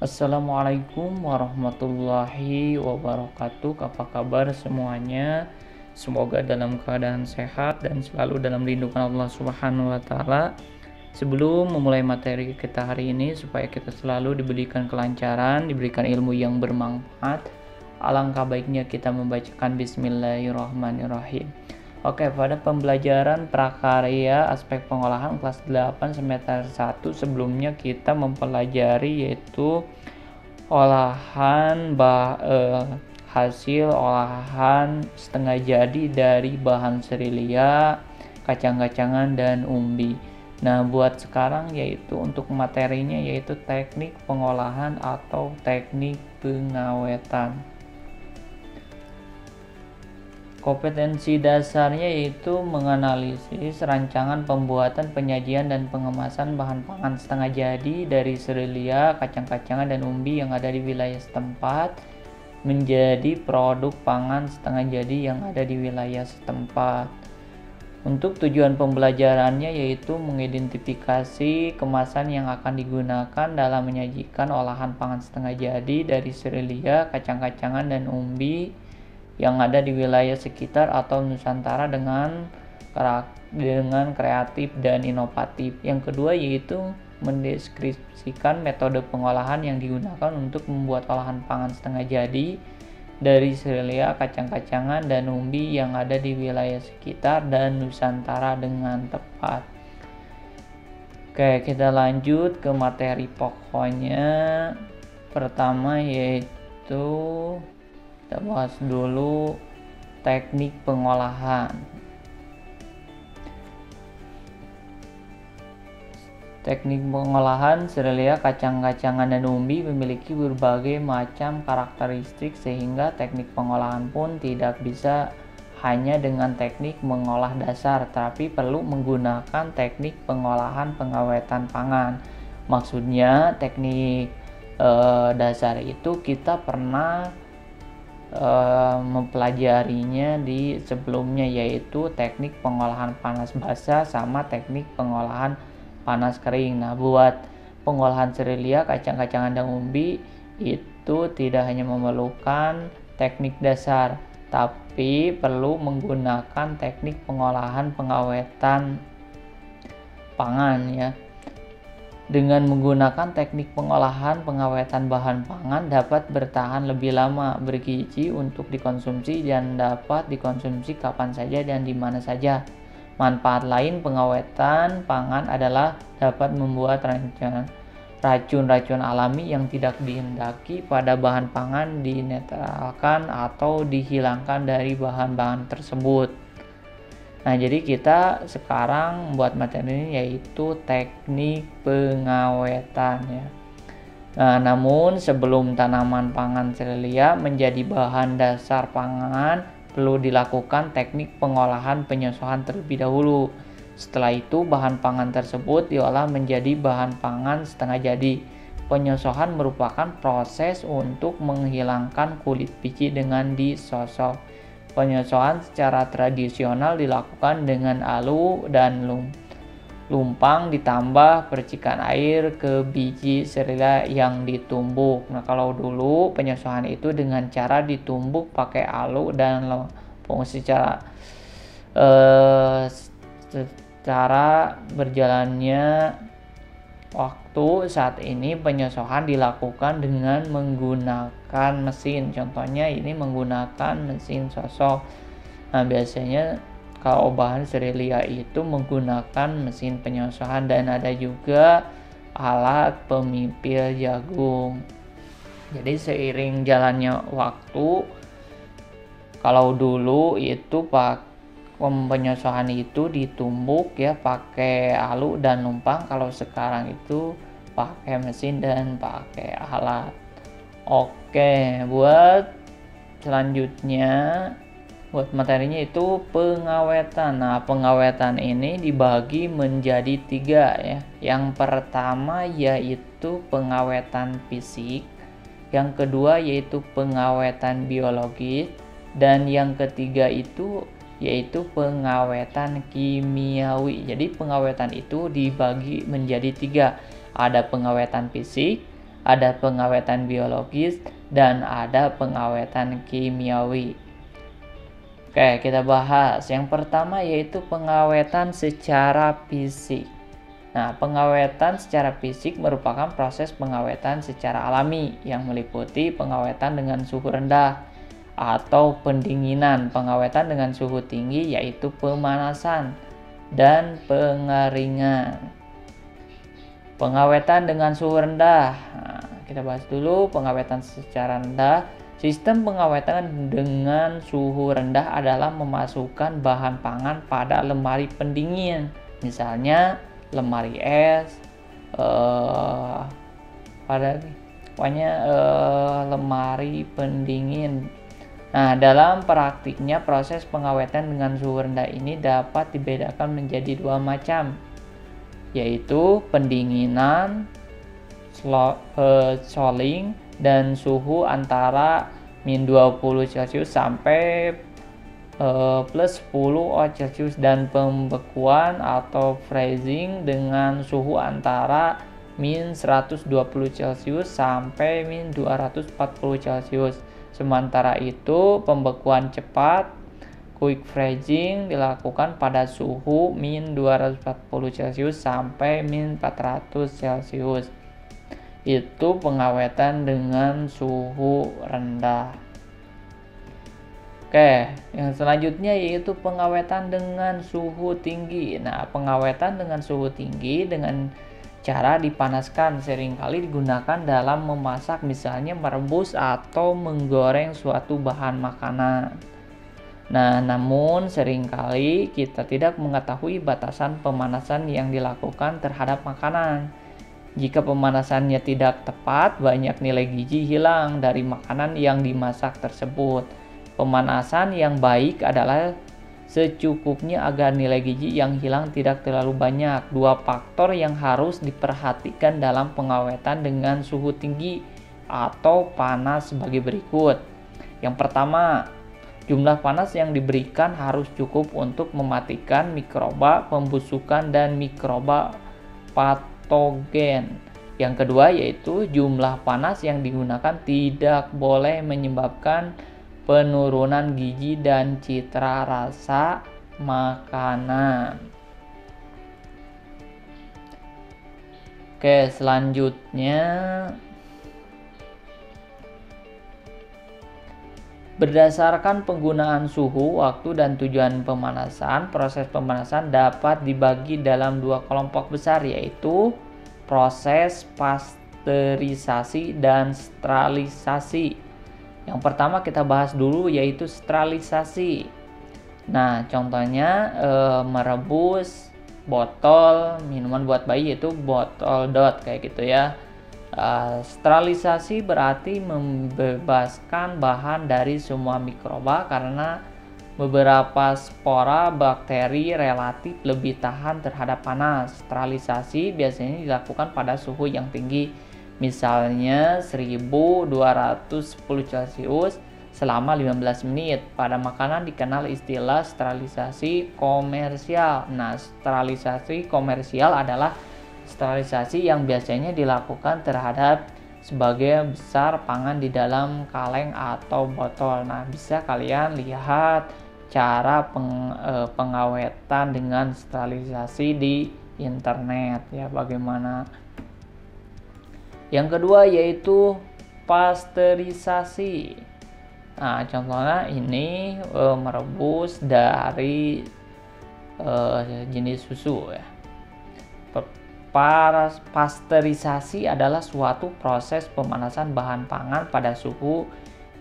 Assalamualaikum warahmatullahi wabarakatuh. Apa kabar semuanya? Semoga dalam keadaan sehat dan selalu dalam lindungan Allah Subhanahu wa taala. Sebelum memulai materi kita hari ini, supaya kita selalu diberikan kelancaran, diberikan ilmu yang bermanfaat, alangkah baiknya kita membacakan Bismillahirrahmanirrahim. Oke, pada pembelajaran prakarya aspek pengolahan kelas 8 semester 1 sebelumnya kita mempelajari yaitu hasil olahan setengah jadi dari bahan sterilia, kacang-kacangan dan umbi. Nah, buat sekarang yaitu untuk materinya yaitu teknik pengolahan atau teknik pengawetan. Kompetensi dasarnya yaitu menganalisis rancangan pembuatan, penyajian, dan pengemasan bahan pangan setengah jadi dari sterilia, kacang-kacangan, dan umbi yang ada di wilayah setempat menjadi produk pangan setengah jadi yang ada di wilayah setempat. Untuk tujuan pembelajarannya yaitu mengidentifikasi kemasan yang akan digunakan dalam menyajikan olahan pangan setengah jadi dari sterilia, kacang-kacangan, dan umbi yang ada di wilayah sekitar atau Nusantara dengan kreatif dan inovatif. Yang kedua yaitu mendeskripsikan metode pengolahan yang digunakan untuk membuat olahan pangan setengah jadi dari sterilia, kacang-kacangan, dan umbi yang ada di wilayah sekitar dan Nusantara dengan tepat. Oke, kita lanjut ke materi pokoknya. Pertama yaitu kita bahas dulu teknik pengolahan. Teknik pengolahan sterilia, kacang-kacangan, dan umbi memiliki berbagai macam karakteristik sehingga teknik pengolahan pun tidak bisa hanya dengan teknik mengolah dasar, tapi perlu menggunakan teknik pengolahan pengawetan pangan. Maksudnya teknik dasar itu kita pernah mempelajarinya di sebelumnya, yaitu teknik pengolahan panas basah sama teknik pengolahan panas kering. Nah, buat pengolahan sterilia, kacang-kacangan, dan umbi itu tidak hanya memerlukan teknik dasar, tapi perlu menggunakan teknik pengolahan pengawetan pangan ya. Dengan menggunakan teknik pengolahan pengawetan bahan pangan dapat bertahan lebih lama, bergizi untuk dikonsumsi, dan dapat dikonsumsi kapan saja dan di mana saja. Manfaat lain pengawetan pangan adalah dapat membuat racun-racun alami yang tidak dihendaki pada bahan pangan dinetralkan atau dihilangkan dari bahan-bahan tersebut. Nah, jadi kita sekarang buat materi ini yaitu teknik pengawetan ya. Nah, namun sebelum tanaman pangan sterilia menjadi bahan dasar pangan, perlu dilakukan teknik pengolahan penyosohan terlebih dahulu. Setelah itu bahan pangan tersebut diolah menjadi bahan pangan setengah jadi. Penyosohan merupakan proses untuk menghilangkan kulit biji dengan disosok. Penyosohan secara tradisional dilakukan dengan alu dan lumpang ditambah percikan air ke biji sterilia yang ditumbuk. Nah, kalau dulu penyosohan itu dengan cara ditumbuk pakai alu dan lumpang. Secara berjalannya waktu saat ini penyosohan dilakukan dengan menggunakan mesin. Contohnya ini menggunakan mesin sosok. Nah, biasanya kalau bahan sterilia itu menggunakan mesin penyosohan, dan ada juga alat pemipil jagung. Jadi seiring jalannya waktu, kalau dulu itu penyosohan itu ditumbuk ya pakai alu dan lumpang, kalau sekarang itu pakai mesin dan pakai alat. Oke, buat selanjutnya buat materinya itu pengawetan. Nah, pengawetan ini dibagi menjadi 3 ya. Yang pertama yaitu pengawetan fisik, yang kedua yaitu pengawetan biologis, dan yang ketiga itu yaitu pengawetan kimiawi. Jadi pengawetan itu dibagi menjadi 3. Ada pengawetan fisik, ada pengawetan biologis, dan ada pengawetan kimiawi. Oke, kita bahas. Yang pertama yaitu pengawetan secara fisik. Nah, pengawetan secara fisik merupakan proses pengawetan secara alami yang meliputi pengawetan dengan suhu rendah atau pendinginan, pengawetan dengan suhu tinggi yaitu pemanasan, dan pengeringan. Pengawetan dengan suhu rendah. Nah, kita bahas dulu pengawetan secara rendah. Sistem pengawetan dengan suhu rendah adalah memasukkan bahan pangan pada lemari pendingin, misalnya lemari es, lemari pendingin. Nah, dalam praktiknya proses pengawetan dengan suhu rendah ini dapat dibedakan menjadi dua macam, yaitu pendinginan, cooling, dan suhu antara min 20 Celcius sampai plus 10 Celcius, dan pembekuan atau freezing dengan suhu antara min 120 Celcius sampai min 240 Celcius. Sementara itu, pembekuan cepat quick freezing dilakukan pada suhu min 240 Celcius sampai min 400 Celcius. Itu pengawetan dengan suhu rendah. Oke, yang selanjutnya yaitu pengawetan dengan suhu tinggi. Nah, pengawetan dengan suhu tinggi dengan cara dipanaskan seringkali digunakan dalam memasak, misalnya merebus atau menggoreng suatu bahan makanan. Nah, namun seringkali kita tidak mengetahui batasan pemanasan yang dilakukan terhadap makanan. Jika pemanasannya tidak tepat, banyak nilai gizi hilang dari makanan yang dimasak tersebut. Pemanasan yang baik adalah secukupnya agar nilai gizi yang hilang tidak terlalu banyak. Dua faktor yang harus diperhatikan dalam pengawetan dengan suhu tinggi atau panas sebagai berikut. Yang pertama, jumlah panas yang diberikan harus cukup untuk mematikan mikroba pembusukan dan mikroba patogen. Yang kedua yaitu jumlah panas yang digunakan tidak boleh menyebabkan penurunan gizi dan citra rasa makanan. Oke, selanjutnya berdasarkan penggunaan suhu, waktu, dan tujuan pemanasan, proses pemanasan dapat dibagi dalam dua kelompok besar, yaitu proses pasteurisasi dan sterilisasi. Yang pertama kita bahas dulu yaitu sterilisasi. Nah, contohnya merebus botol minuman buat bayi, yaitu botol dot kayak gitu ya. Sterilisasi berarti membebaskan bahan dari semua mikroba karena beberapa spora bakteri relatif lebih tahan terhadap panas. Sterilisasi biasanya dilakukan pada suhu yang tinggi, misalnya 1210 Celcius selama 15 menit. Pada makanan dikenal istilah sterilisasi komersial. Nah, sterilisasi komersial adalah sterilisasi yang biasanya dilakukan terhadap sebagian besar pangan di dalam kaleng atau botol. Nah, bisa kalian lihat cara pengawetan dengan sterilisasi di internet ya, bagaimana. Yang kedua yaitu pasteurisasi. Nah, contohnya ini merebus dari jenis susu ya. Pasteurisasi adalah suatu proses pemanasan bahan pangan pada suhu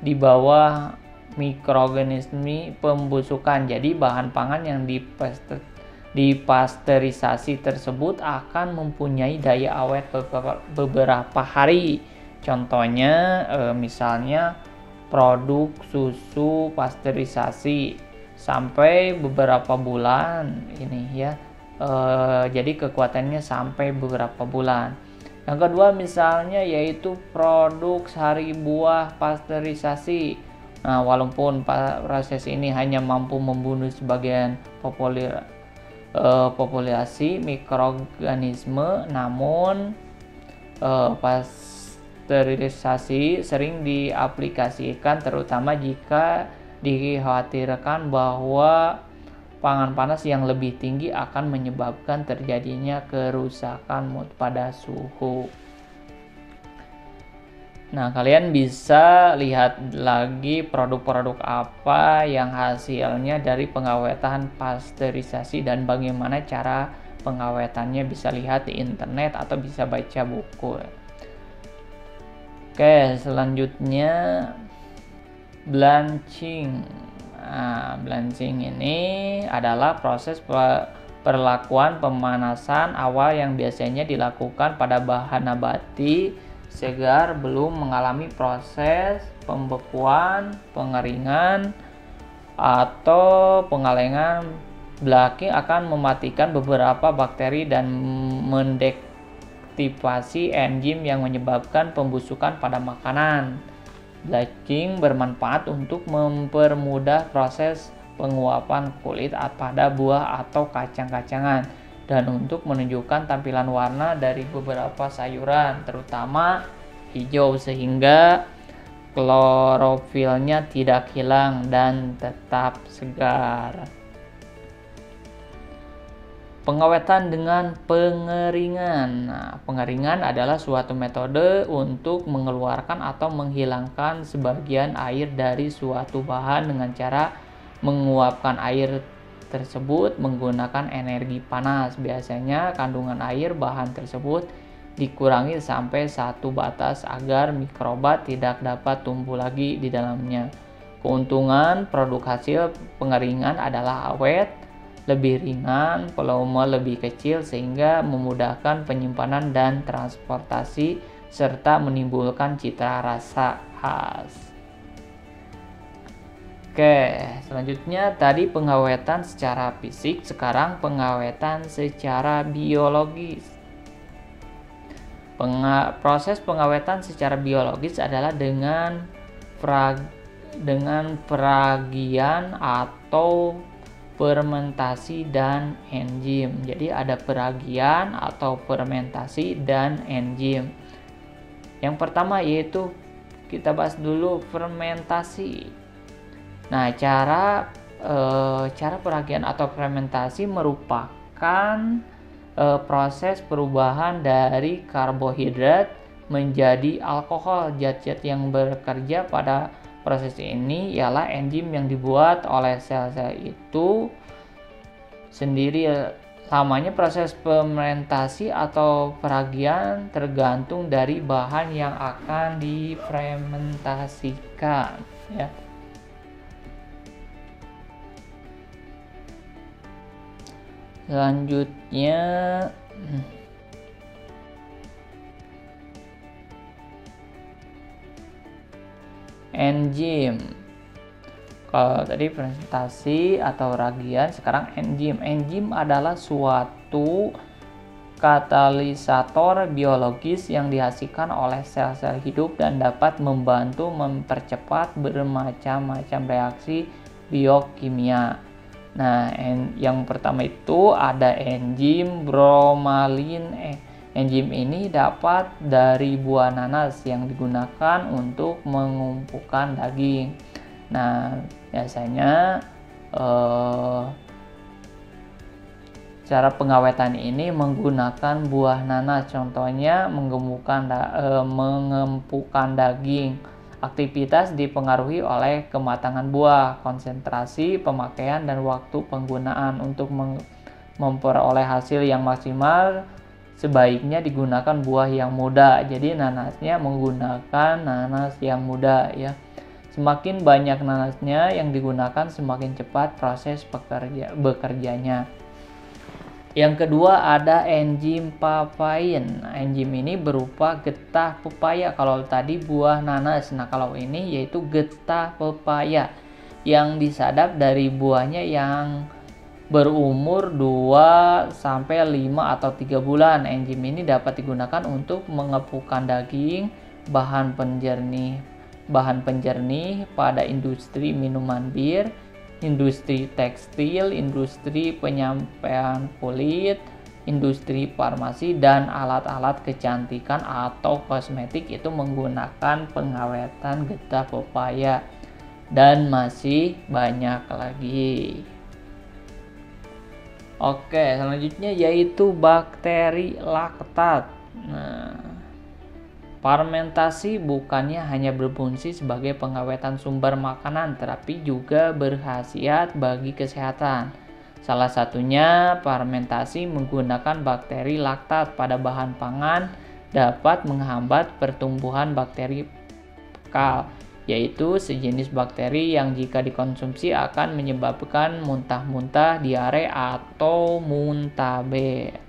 di bawah mikroorganisme pembusukan. Jadi bahan pangan yang dipasteurisasi tersebut akan mempunyai daya awet beberapa hari. Contohnya misalnya produk susu pasteurisasi sampai beberapa bulan ini ya. Jadi kekuatannya sampai beberapa bulan. Yang kedua misalnya yaitu produk sari buah pasteurisasi. Nah, walaupun proses ini hanya mampu membunuh sebagian populasi mikroorganisme, namun Sterilisasi sering diaplikasikan terutama jika dikhawatirkan bahwa pangan panas yang lebih tinggi akan menyebabkan terjadinya kerusakan pada suhu. Nah, kalian bisa lihat lagi produk-produk apa yang hasilnya dari pengawetan pasteurisasi dan bagaimana cara pengawetannya, bisa lihat di internet atau bisa baca buku. Oke, selanjutnya blanching. Nah, blanching ini adalah proses perlakuan pemanasan awal yang biasanya dilakukan pada bahan nabati segar belum mengalami proses pembekuan, pengeringan, atau pengalengan. Blanching akan mematikan beberapa bakteri dan mendektivasi enzim yang menyebabkan pembusukan pada makanan. Blanching bermanfaat untuk mempermudah proses penguapan kulit pada buah atau kacang-kacangan dan untuk menunjukkan tampilan warna dari beberapa sayuran, terutama hijau, sehingga klorofilnya tidak hilang dan tetap segar. Pengawetan dengan pengeringan. Nah, pengeringan adalah suatu metode untuk mengeluarkan atau menghilangkan sebagian air dari suatu bahan dengan cara menguapkan air tersebut menggunakan energi panas. Biasanya kandungan air bahan tersebut dikurangi sampai satu batas agar mikroba tidak dapat tumbuh lagi di dalamnya. Keuntungan produk hasil pengeringan adalah awet, lebih ringan, volume lebih kecil sehingga memudahkan penyimpanan dan transportasi serta menimbulkan cita rasa khas. Oke, selanjutnya tadi pengawetan secara fisik, sekarang pengawetan secara biologis. Proses pengawetan secara biologis adalah dengan peragian atau fermentasi dan enzim. Jadi ada peragian atau fermentasi dan enzim. Yang pertama yaitu kita bahas dulu fermentasi. Nah, cara peragian atau fermentasi merupakan proses perubahan dari karbohidrat menjadi alkohol. Zat-zat yang bekerja pada proses ini ialah enzim yang dibuat oleh sel-sel itu sendiri. Lamanya proses fermentasi atau peragian tergantung dari bahan yang akan difermentasikan, ya. Selanjutnya enzim. Kalau tadi fermentasi atau ragian, sekarang enzim. Enzim adalah suatu katalisator biologis yang dihasilkan oleh sel-sel hidup dan dapat membantu mempercepat bermacam-macam reaksi biokimia. Nah, yang pertama itu ada enzim bromelin. Enzim ini dapat dari buah nanas yang digunakan untuk mengumpulkan daging. Nah, biasanya cara pengawetan ini menggunakan buah nanas. Contohnya mengempukkan daging. Aktivitas dipengaruhi oleh kematangan buah, konsentrasi pemakaian, dan waktu penggunaan. Untuk memperoleh hasil yang maksimal, sebaiknya digunakan buah yang muda. Jadi nanasnya menggunakan nanas yang muda, ya. Semakin banyak nanasnya yang digunakan, semakin cepat proses bekerjanya. Yang kedua ada enzim papain. Enzim ini berupa getah pepaya. Kalau tadi buah nanas, nah kalau ini yaitu getah pepaya yang disadap dari buahnya yang berumur 2 sampai 5 atau 3 bulan. Enzim ini dapat digunakan untuk mengepukkan daging, bahan penjernih pada industri minuman bir, industri tekstil, industri penyampaian kulit, industri farmasi dan alat-alat kecantikan atau kosmetik itu menggunakan pengawetan getah pepaya, dan masih banyak lagi. Oke, selanjutnya yaitu bakteri laktat. Nah, fermentasi bukannya hanya berfungsi sebagai pengawetan sumber makanan, tetapi juga berkhasiat bagi kesehatan. Salah satunya, fermentasi menggunakan bakteri laktat pada bahan pangan dapat menghambat pertumbuhan bakteri fekal, yaitu sejenis bakteri yang jika dikonsumsi akan menyebabkan muntah-muntah, diare, atau muntaber.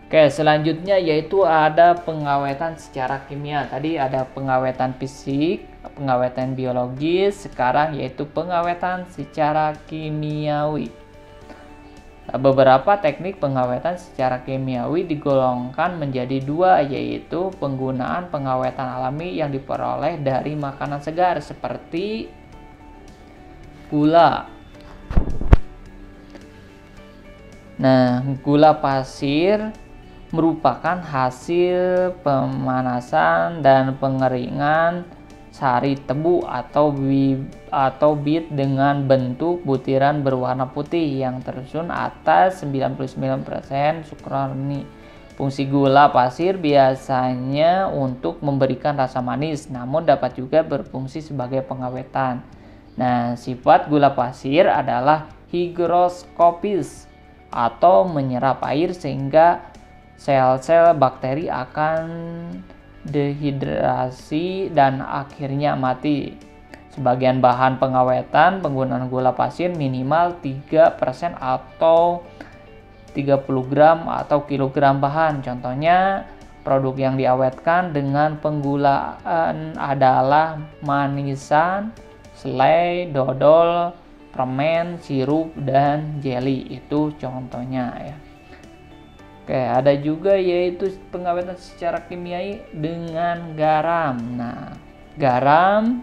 Oke, selanjutnya yaitu ada pengawetan secara kimia. Tadi ada pengawetan fisik, pengawetan biologis, sekarang yaitu pengawetan secara kimiawi. Beberapa teknik pengawetan secara kimiawi digolongkan menjadi dua, yaitu penggunaan pengawetan alami yang diperoleh dari makanan segar seperti gula. Nah, gula pasir merupakan hasil pemanasan dan pengeringan sari tebu atau bit dengan bentuk butiran berwarna putih yang tersusun atas 99% sukrani. Fungsi gula pasir biasanya untuk memberikan rasa manis, namun dapat juga berfungsi sebagai pengawetan. Nah, sifat gula pasir adalah higroskopis atau menyerap air sehingga sel-sel bakteri akan dehidrasi dan akhirnya mati. Sebagian bahan pengawetan penggunaan gula pasir minimal 3% atau 30 gram atau kilogram bahan. Contohnya, produk yang diawetkan dengan penggulaan adalah manisan, selai, dodol, permen, sirup, dan jelly. Itu contohnya ya. Oke, ada juga yaitu pengawetan secara kimiai dengan garam. Nah, garam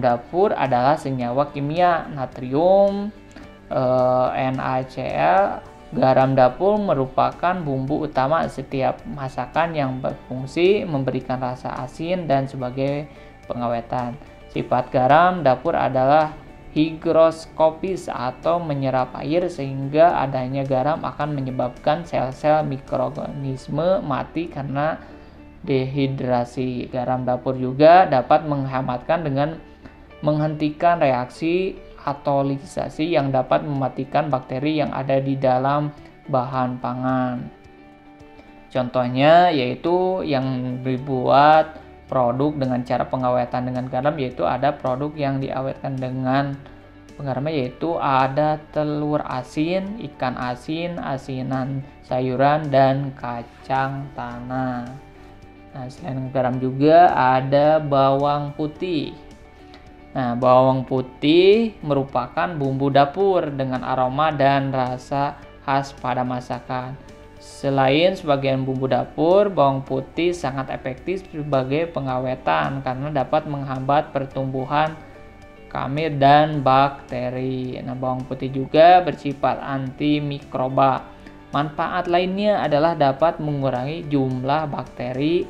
dapur adalah senyawa kimia natrium NaCl. Garam dapur merupakan bumbu utama setiap masakan yang berfungsi memberikan rasa asin dan sebagai pengawetan. Sifat garam dapur adalah higroskopis atau menyerap air sehingga adanya garam akan menyebabkan sel-sel mikroorganisme mati karena dehidrasi. Garam dapur juga dapat menghangatkan dengan menghentikan reaksi atolisasi yang dapat mematikan bakteri yang ada di dalam bahan pangan. Contohnya yaitu yang dibuat produk dengan cara pengawetan dengan garam, yaitu ada produk yang diawetkan dengan garamnya yaitu ada telur asin, ikan asin, asinan sayuran, dan kacang tanah. Nah, selain garam juga ada bawang putih. Nah, bawang putih merupakan bumbu dapur dengan aroma dan rasa khas pada masakan. Selain sebagian bumbu dapur, bawang putih sangat efektif sebagai pengawetan karena dapat menghambat pertumbuhan kamir dan bakteri. Nah, bawang putih juga bersifat antimikroba. Manfaat lainnya adalah dapat mengurangi jumlah bakteri,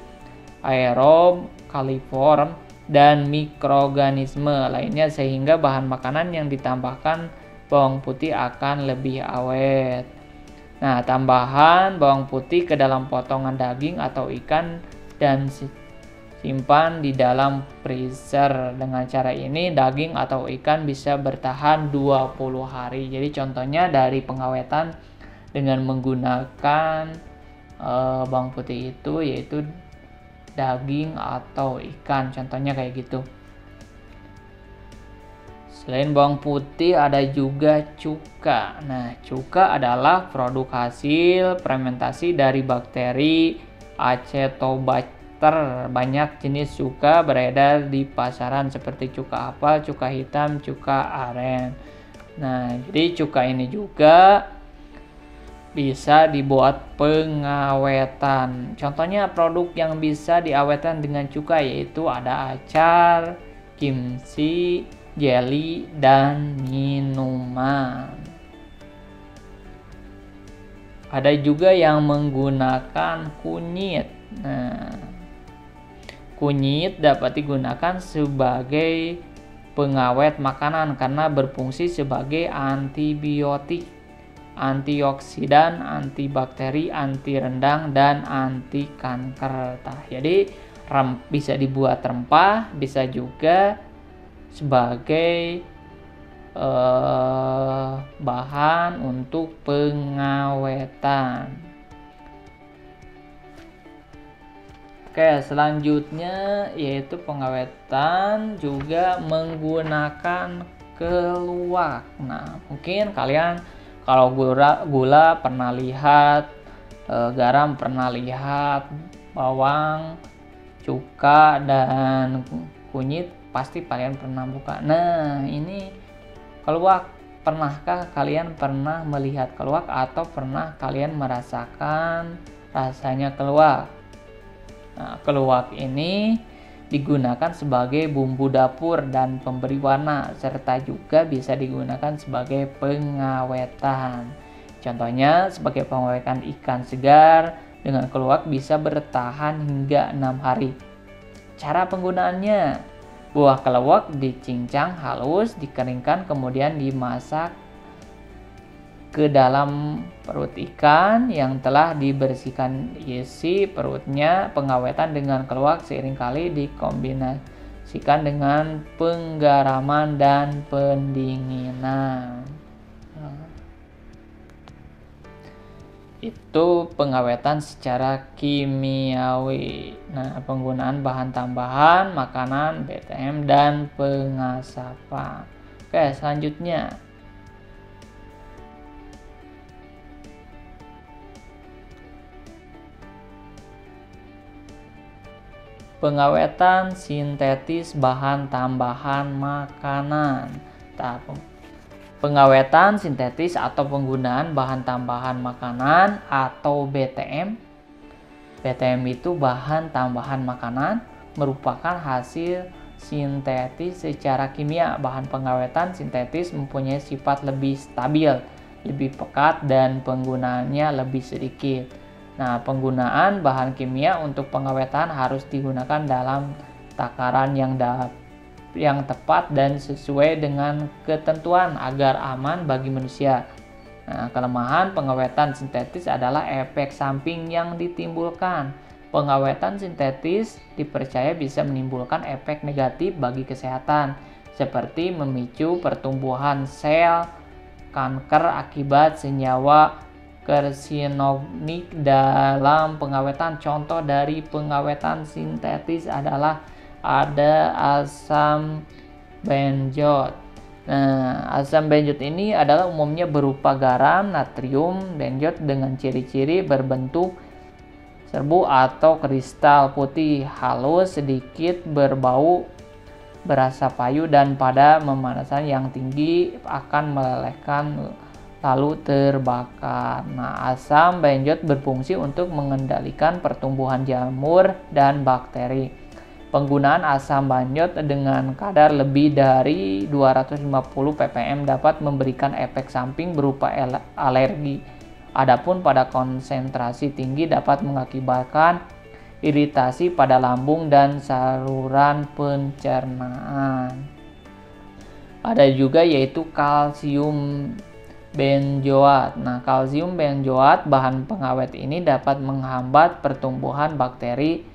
aerob, koliform, dan mikroorganisme lainnya sehingga bahan makanan yang ditambahkan bawang putih akan lebih awet. Nah, tambahan bawang putih ke dalam potongan daging atau ikan dan simpan di dalam freezer. Dengan cara ini daging atau ikan bisa bertahan 20 hari. Jadi contohnya dari pengawetan dengan menggunakan bawang putih itu yaitu daging atau ikan. Contohnya kayak gitu. Selain bawang putih ada juga cuka. Nah, cuka adalah produk hasil fermentasi dari bakteri Acetobacter. Banyak jenis cuka beredar di pasaran seperti cuka apel, cuka hitam, cuka aren. Nah, jadi cuka ini juga bisa dibuat pengawetan. Contohnya produk yang bisa diawetkan dengan cuka yaitu ada acar, kimchi, jelly, dan minuman. Ada juga yang menggunakan kunyit. Nah, kunyit dapat digunakan sebagai pengawet makanan karena berfungsi sebagai antibiotik, antioksidan, antibakteri, anti rendang, dan anti kanker. Jadi bisa dibuat rempah, bisa juga sebagai bahan untuk pengawetan. Oke, selanjutnya yaitu pengawetan juga menggunakan keluak. Nah, mungkin kalian kalau gula pernah lihat, garam pernah lihat, bawang, cuka, dan kunyit pasti kalian pernah buka. Nah, ini keluak. Pernahkah kalian pernah melihat keluak atau pernah kalian merasakan rasanya keluak? Nah, keluak ini digunakan sebagai bumbu dapur dan pemberi warna, serta juga bisa digunakan sebagai pengawetan. Contohnya sebagai pengawetan ikan segar dengan keluak bisa bertahan hingga 6 hari. Cara penggunaannya: buah keluak dicincang halus, dikeringkan, kemudian dimasak ke dalam perut ikan yang telah dibersihkan isi perutnya. Pengawetan dengan keluak seringkali dikombinasikan dengan penggaraman dan pendinginan. Itu pengawetan secara kimiawi. Nah, penggunaan bahan tambahan makanan, BTM, dan pengasapan. Oke, selanjutnya pengawetan sintetis bahan tambahan makanan. Pengawetan sintetis atau penggunaan bahan tambahan makanan atau BTM. BTM itu bahan tambahan makanan, merupakan hasil sintetis secara kimia. Bahan pengawetan sintetis mempunyai sifat lebih stabil, lebih pekat, dan penggunaannya lebih sedikit. Nah, penggunaan bahan kimia untuk pengawetan harus digunakan dalam takaran yang tepat dan sesuai dengan ketentuan agar aman bagi manusia. Nah, kelemahan pengawetan sintetis adalah efek samping yang ditimbulkan. Pengawetan sintetis dipercaya bisa menimbulkan efek negatif bagi kesehatan, seperti memicu pertumbuhan sel kanker akibat senyawa karsinogenik dalam pengawetan. Contoh dari pengawetan sintetis adalah ada asam benjot. Nah, asam benjot ini adalah umumnya berupa garam natrium benjot dengan ciri-ciri berbentuk serbu atau kristal putih, halus, sedikit berbau, berasa payu, dan pada pemanasan yang tinggi akan melelehkan lalu terbakar. Nah, asam benjot berfungsi untuk mengendalikan pertumbuhan jamur dan bakteri. Penggunaan asam benjot dengan kadar lebih dari 250 ppm dapat memberikan efek samping berupa alergi. Adapun pada konsentrasi tinggi dapat mengakibatkan iritasi pada lambung dan saluran pencernaan. Ada juga yaitu kalsium benzoat. Nah, kalsium benzoat bahan pengawet ini dapat menghambat pertumbuhan bakteri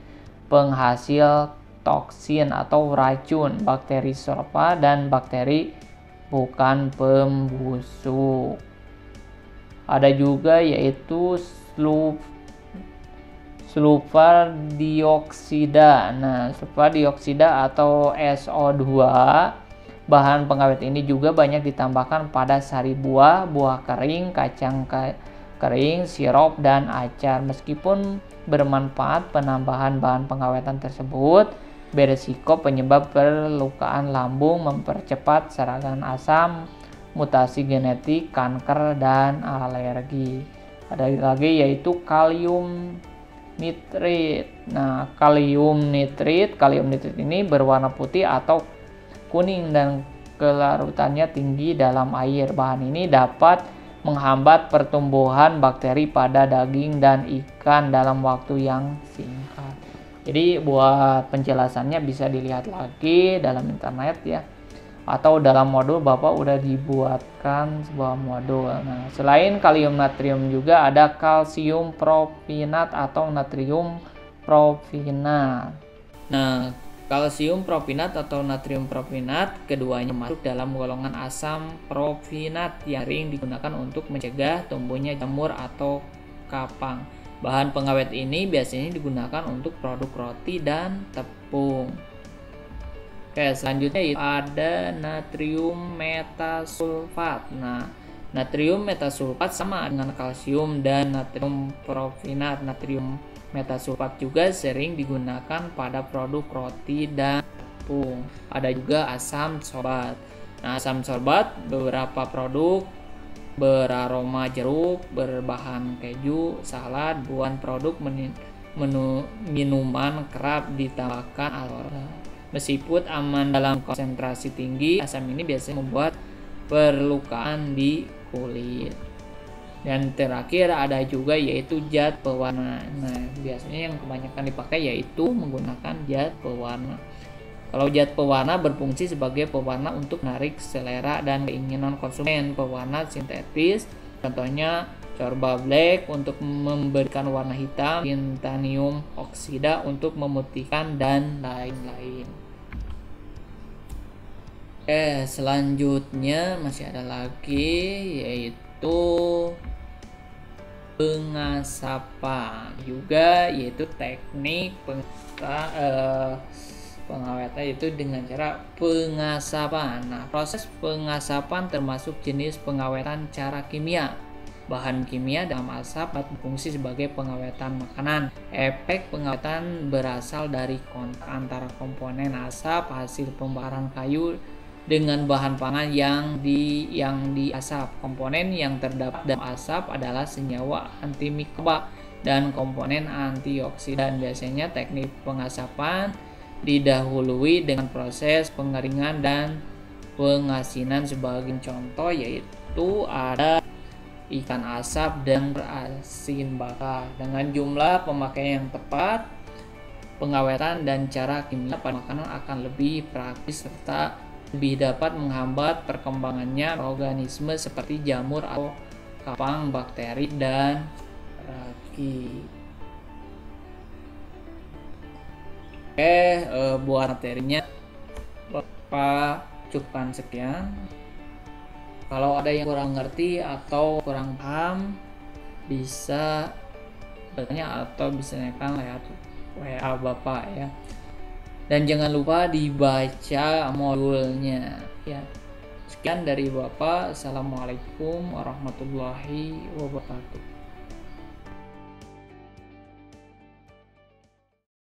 penghasil toksin atau racun, bakteri sorpa, dan bakteri bukan pembusuk. Ada juga yaitu sulfur dioksida. Nah, sulfur dioksida atau SO2 bahan pengawet ini juga banyak ditambahkan pada sari buah, buah kering, kacang kering, sirup, dan acar. Meskipun bermanfaat, penambahan bahan pengawetan tersebut beresiko penyebab perlukaan lambung, mempercepat serangan asam, mutasi genetik, kanker, dan alergi. Ada lagi yaitu kalium nitrit. Nah, kalium nitrit ini berwarna putih atau kuning dan kelarutannya tinggi dalam air. Bahan ini dapat menghambat pertumbuhan bakteri pada daging dan ikan dalam waktu yang singkat. Jadi buat penjelasannya bisa dilihat lagi dalam internet ya, atau dalam modul Bapak udah dibuatkan sebuah modul. Nah, selain kalium natrium juga ada kalsium propinat atau natrium propinat. Nah, kalsium propinat atau natrium propinat keduanya masuk dalam golongan asam propinat yang sering digunakan untuk mencegah tumbuhnya jamur atau kapang. Bahan pengawet ini biasanya digunakan untuk produk roti dan tepung. Oke, selanjutnya ada natrium metasulfat. Nah, natrium metasulfat sama dengan kalsium dan natrium propinat. Natrium metasulfat juga sering digunakan pada produk roti dan tepung. Ada juga asam sorbat. Nah, asam sorbat beberapa produk beraroma jeruk, berbahan keju, salad, buah produk minuman kerap ditambahkan alkohol. Meskipun aman dalam konsentrasi tinggi, asam ini biasanya membuat perlukaan di kulit. Dan terakhir ada juga yaitu zat pewarna. Nah, biasanya yang kebanyakan dipakai yaitu menggunakan zat pewarna. Kalau zat pewarna berfungsi sebagai pewarna untuk menarik selera dan keinginan konsumen. Pewarna sintetis, contohnya sorba black untuk memberikan warna hitam, titanium oksida untuk memutihkan, dan lain-lain. Selanjutnya masih ada lagi yaitu pengasapan juga, yaitu teknik pengawetan itu dengan cara pengasapan. Nah, proses pengasapan termasuk jenis pengawetan cara kimia. Bahan kimia dalam asap berfungsi sebagai pengawetan makanan. Efek pengawetan berasal dari kontak antara komponen asap hasil pembakaran kayu dengan bahan pangan yang diasap. Komponen yang terdapat dalam asap adalah senyawa antimikroba dan komponen antioksidan. Biasanya teknik pengasapan didahului dengan proses pengeringan dan pengasinan. Sebagai contoh yaitu ada ikan asap dan berasin bakar. Dengan jumlah pemakaian yang tepat, pengawetan dan cara kimia pada makanan akan lebih praktis serta lebih dapat menghambat perkembangannya organisme seperti jamur atau kapang, bakteri, dan ragi. Buat materinya Bapak cukupkan sekian. Kalau ada yang kurang ngerti atau kurang paham, bisa bertanya atau bisa nanyakan lewat WA Bapak ya. Dan jangan lupa dibaca modulnya ya. Sekian dari Bapak. Assalamualaikum warahmatullahi wabarakatuh.